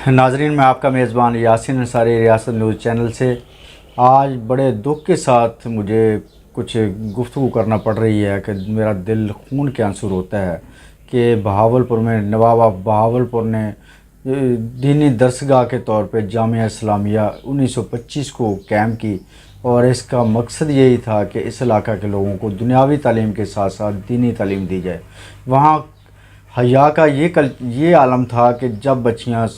नाजरीन, मैं आपका मेज़बान यासिन अंसारी रियासत न्यूज़ चैनल से आज बड़े दुख के साथ मुझे कुछ गुफ्तगू करना पड़ रही है कि मेरा दिल खून के आंसू रोता है कि बहावलपुर में नवाब बहावलपुर ने दीनी दरसगाह के तौर पे जामिया इस्लामिया 1925 को कायम की और इसका मकसद यही था कि इस इलाक़ा के लोगों को दुनियावी तालीम के साथ साथ दीनी तालीम दी जाए। वहाँ हया का ये आलम था कि जब बच्चियाँ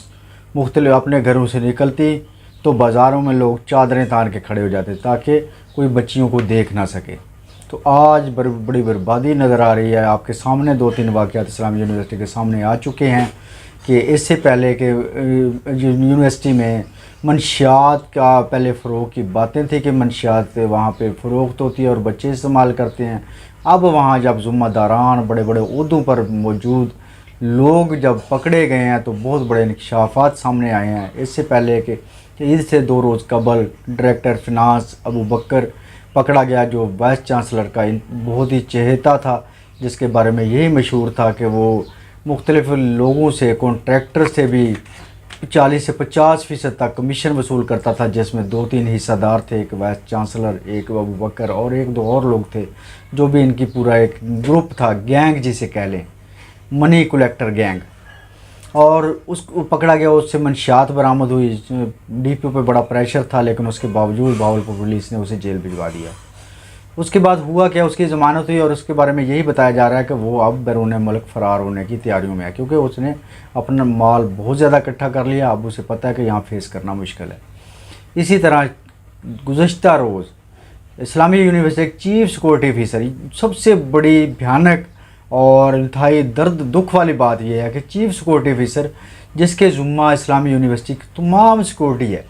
मुख्तलिफ अपने घरों से निकलती तो बाज़ारों में लोग चादरें तान के खड़े हो जाते ताकि कोई बच्चियों को देख ना सके। तो आज बड़ी बर्बादी नज़र आ रही है। आपके सामने 2-3 वाक़यात इस्लामी यूनिवर्सिटी के सामने आ चुके हैं कि इससे पहले कि यूनिवर्सिटी में मंशियात का पहले फ़रोग़ की बातें थी कि मंशियात वहाँ पे फ़रोख्त होती है और बच्चे इस्तेमाल करते हैं। अब वहाँ जब ज़िम्मेदारान बड़े बड़े ओहदों पर मौजूद लोग जब पकड़े गए हैं तो बहुत बड़े इंकशाफात सामने आए हैं। इससे पहले कि ईद से 2 रोज़ कबल डायरेक्टर फिनांस अबू बकर पकड़ा गया, जो वाइस चांसलर का बहुत ही चहेता था, जिसके बारे में यही मशहूर था कि वो मुख्तलिफ लोगों से कॉन्ट्रैक्टर से भी 40 से 50% तक कमीशन वसूल करता था, जिसमें 2-3 हिस्सेदार थे, एक वाइस चांसलर, एक अबू बकर और 1-2 और लोग थे, जो भी इनकी पूरा एक ग्रुप था, गैंग जिसे कह लें, मनी कलेक्टर गैंग। और उसको पकड़ा गया, उससे मंशियात बरामद हुई। डीपीओ पे बड़ा प्रेशर था, लेकिन उसके बावजूद बहावलपुर पुलिस ने उसे जेल भिजवा दिया। उसके बाद हुआ क्या, उसकी ज़मानत हुई और उसके बारे में यही बताया जा रहा है कि वो अब बैरून मुल्क फ़रार होने की तैयारियों में है, क्योंकि उसने अपना माल बहुत ज़्यादा इकट्ठा कर लिया। अब उसे पता है कि यहाँ फेस करना मुश्किल है। इसी तरह गुज़श्ता रोज़ इस्लामी यूनिवर्सिटी चीफ सिक्योरिटी ऑफिसर, सबसे बड़ी भयानक और इंतहाई दर्द दुख वाली बात यह है कि चीफ सिक्योरिटी ऑफिसर जिसके ज़ुम्मा इस्लामी यूनिवर्सिटी की तमाम सिक्योरिटी है,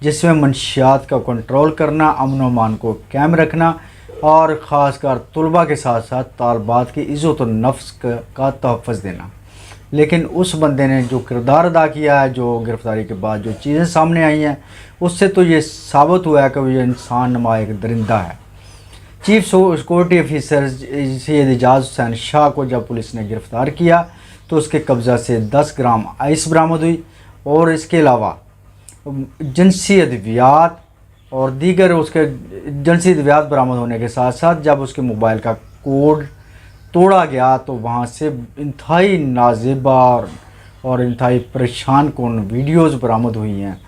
जिसमें मंशियात का कंट्रोल करना, अमन व अमान को कायम रखना और ख़ासकर तलबा के साथ साथ तालबात की इज़्ज़त व नफ्स का तहफ़्फ़ुज़ देना, लेकिन उस बंदे ने जो किरदार अदा किया है, जो गिरफ़्तारी के बाद जो चीज़ें सामने आई हैं, उससे तो ये साबित हुआ है कि ये इंसान नमा एक दरिंदा है। Chief security officer Syed Ejaz Hussain Shah को जब पुलिस ने गिरफ़्तार किया तो उसके कब्ज़ा से 10 ग्राम आइस बरामद हुई और इसके अलावा जिनसी अद्वियात और दीगर उसके जिनसी अद्वियात बरामद होने के साथ साथ जब उसके मोबाइल का कोड तोड़ा गया तो वहाँ से इंतहाई नाज़ेबा और इंतहाई परेशान कौन वीडियोज़ बरामद हुई हैं,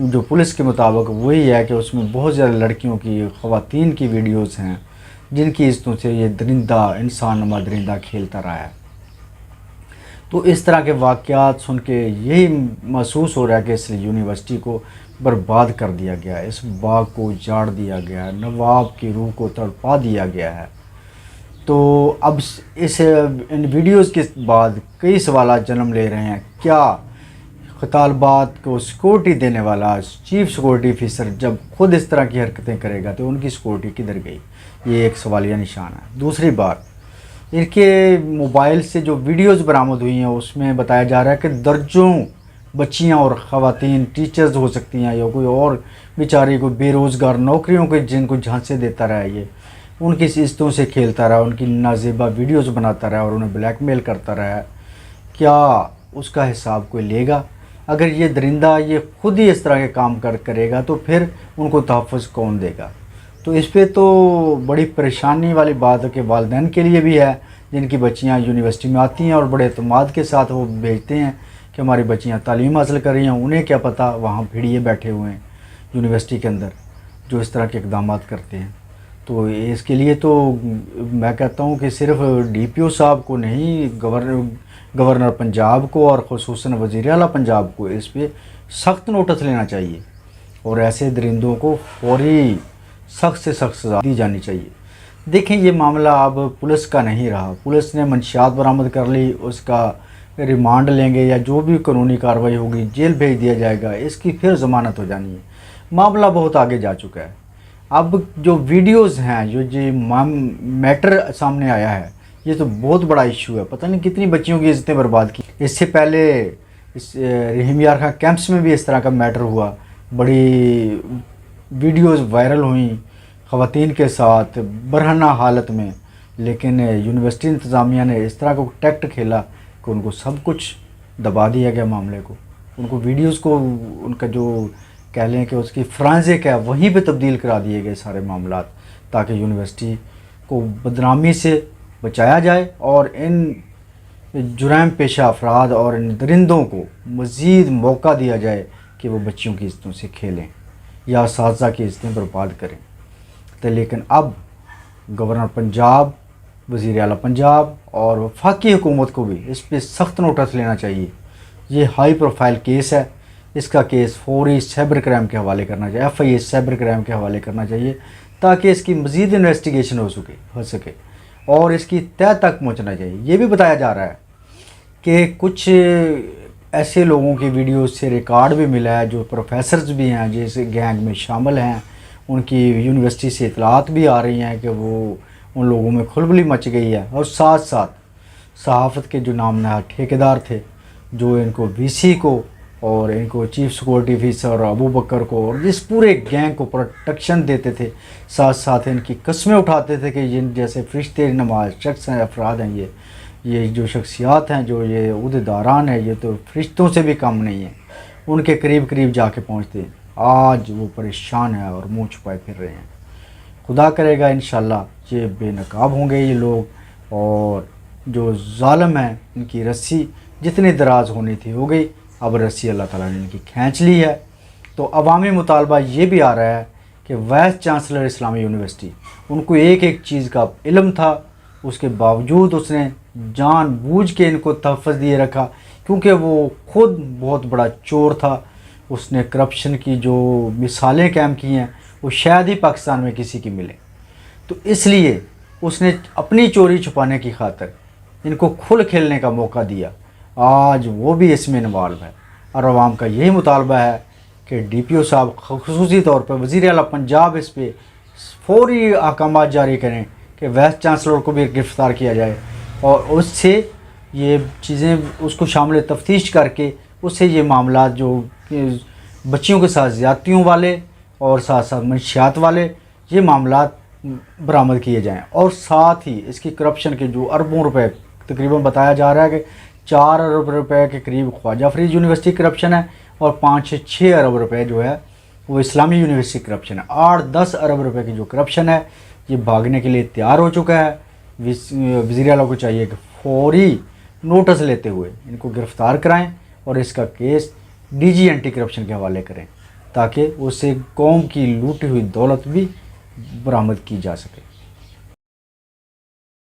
जो पुलिस के मुताबिक वही है कि उसमें बहुत ज़्यादा लड़कियों की, ख़वातीन की वीडियोज़ हैं जिनकी इज़्ज़तों से ये दरिंदा, इंसान नुमा दरिंदा खेलता रहा है। तो इस तरह के वाक़यात सुन के यही महसूस हो रहा है कि इस यूनिवर्सिटी को बर्बाद कर दिया गया है, इस बाग को उजाड़ दिया गया है, नवाब की रूह को तड़पा दिया गया है। तो अब इन वीडियोज़ के बाद कई सवाल जन्म ले रहे हैं। क्या तालबात को सिक्योरिटी देने वाला चीफ सिक्योरिटी ऑफिसर जब खुद इस तरह की हरकतें करेगा तो उनकी सिक्योरिटी किधर गई, ये एक सवालिया निशान है। दूसरी बात, इनके मोबाइल से जो वीडियोज़ बरामद हुई हैं उसमें बताया जा रहा है कि दर्जों बच्चियां और ख़वातीन टीचर्स हो सकती हैं या कोई और बेचारी कोई बेरोज़गार नौकरियों के जिनको झांसे देता रहा, ये उनकी इज़्ज़तों से खेलता रहा, उनकी नाज़ेबा वीडियोज़ बनाता रहा और उन्हें ब्लैकमेल करता रहा। क्या उसका हिसाब कोई लेगा? अगर ये दरिंदा ये खुद ही इस तरह के काम करेगा तो फिर उनको तहफ़्फ़ुज़ कौन देगा? तो इस पे तो बड़ी परेशानी वाली बात है कि वालिदैन के लिए भी है, जिनकी बच्चियां यूनिवर्सिटी में आती हैं और बड़े एतमाद के साथ वो भेजते हैं कि हमारी बच्चियां तालीम हासिल कर रही हैं। उन्हें क्या पता वहाँ भेड़िए बैठे हुए हैं यूनिवर्सिटी के अंदर जो इस तरह के इक़दाम करते हैं। तो इसके लिए तो मैं कहता हूँ कि सिर्फ डीपीओ साहब को नहीं, गवर्नर पंजाब को और ख़ुसूसन वज़ीर आला पंजाब को इस पर सख्त नोटिस लेना चाहिए और ऐसे दरिंदों को फौरी सख्त से सख्त सज़ा दी जानी चाहिए। देखें, ये मामला अब पुलिस का नहीं रहा। पुलिस ने मंशियात बरामद कर ली, उसका रिमांड लेंगे या जो भी कानूनी कार्रवाई होगी जेल भेज दिया जाएगा, इसकी फिर ज़मानत हो जानी है। मामला बहुत आगे जा चुका है। अब जो वीडियोज़ हैं, जो मैटर सामने आया है, ये तो बहुत बड़ा इशू है। पता नहीं कितनी बच्चियों की इज़्ज़तें बर्बाद की। इससे पहले इस रहीम यार खां कैंप्स में भी इस तरह का मैटर हुआ, बड़ी वीडियोज़ वायरल हुई ख़वातीन के साथ बरहना हालत में, लेकिन यूनिवर्सिटी इंतज़ामिया ने इस तरह का टैक्ट खेला कि उनको सब कुछ दबा दिया गया मामले को। ان کو ویڈیوز کو ان کا جو کہہ لیں کہ اس کی فرانزک ہے وہیں پہ تبدیل کرا دیے گئے سارے معاملات، تاکہ یونیورسٹی کو بدنامی سے بچایا جائے اور ان جرائم پیشہ افراد اور ان درندوں کو مزید موقع دیا جائے کہ وہ بچیوں کی عزتوں سے کھیلیں یا اساتذہ کی عزتیں برباد کریں۔ تو لیکن اب گورنر پنجاب، وزیر اعلیٰ پنجاب اور وفاقی حکومت کو بھی اس پہ سخت نوٹس لینا چاہیے۔ یہ ہائی پروفائل کیس ہے، اس کا کیس فوری سائبر کرائم کے حوالے کرنا چاہیے، FIA سائبر کرائم کے حوالے کرنا چاہیے، تاکہ اس کی مزید انویسٹیگیشن ہو سکے اور اس کی تہہ تک پہنچنا چاہیے۔ یہ بھی بتایا جا رہا ہے کہ کچھ ایسے لوگوں کی ویڈیوز سے ریکارڈ بھی ملا ہے جو پروفیسرز بھی ہیں جیسے گینگ میں شامل ہیں، ان کی یونیورسٹی سے اطلاعات بھی آ رہی ہیں کہ وہ ان لوگوں میں کھلبلی مچ گئی ہے، اور ساتھ ساتھ صحافت کے جو نام نہاد ٹھیکیدار تھے جو ان کو VC کو اور ان کو چیف سیکورٹی آفیسر ابو بکر کو اور اس پورے گینگ کو پروٹیکشن دیتے تھے، ساتھ ساتھ ان کی قسمیں اٹھاتے تھے کہ جن جیسے فرشتے نماز شخص ہیں، افراد ہیں، یہ جو شخصیات ہیں، جو یہ عہدیداران ہیں، یہ تو فرشتوں سے بھی کم نہیں ہیں، ان کے قریب قریب جا کے پہنچتے ہیں۔ آج وہ پریشان ہیں اور منہ چھپائے پھر رہے ہیں۔ خدا کرے گا انشاءاللہ یہ بے نقاب ہوں گے یہ لوگ، اور جو ظالم ہیں ان کی رسی جتنی دراز ہونی تھی ہو گئی، اب رسی اللہ تعالیٰ نے ان کی کھینچ لی ہے۔ تو عوامی مطالبہ یہ بھی آ رہا ہے کہ وائس چانسلر اسلامی یونیورسٹی، ان کو ایک ایک چیز کا علم تھا، اس کے باوجود اس نے جان بوجھ کے ان کو تحفظ دیے رکھا، کیونکہ وہ خود بہت بڑا چور تھا۔ اس نے کرپشن کی جو مثالیں قائم کی ہیں وہ شاید ہی پاکستان میں کسی کی ملے، تو اس لیے اس نے اپنی چوری چھپانے کی خاطر ان کو کھل کھیلنے کا موقع دیا۔ آج وہ بھی اس میں انوالو ہے، اور عوام کا یہی مطالبہ ہے کہ DPO صاحب خصوصی طور پر وزیر اعلیٰ پنجاب اس پہ فوری احکامات جاری کریں کہ وائس چانسلر کو بھی گرفتار کیا جائے، اور اس سے یہ چیزیں اس کو شامل تفتیش کر کے اس سے یہ معاملات جو بچیوں کے ساتھ زیادتیوں والے اور ساتھ ساتھ منشیات والے یہ معاملات برآمد کیے جائیں، اور ساتھ ہی اس کی کرپشن کے جو اربوں روپے تقریباً بتایا جا رہا ہے کہ 4 ارب روپے کے قریب خواجہ فرید یونیورسٹی کرپشن ہے، اور 5-6 ارب روپے جو ہے وہ اسلامی یونیورسٹی کرپشن ہے۔ 8-10 ارب روپے کی جو کرپشن ہے یہ بھاگنے کے لیے تیار ہو چکا ہے۔ وزیر اعلیٰ کو چاہیے کہ فوری نوٹس لیتے ہوئے ان کو گرفتار کرائیں اور اس کا کیس DG اینٹی کرپشن کے حوالے کریں، تاکہ اس سے قوم کی لوٹی ہوئی دولت بھی برآمد کی جا سکے۔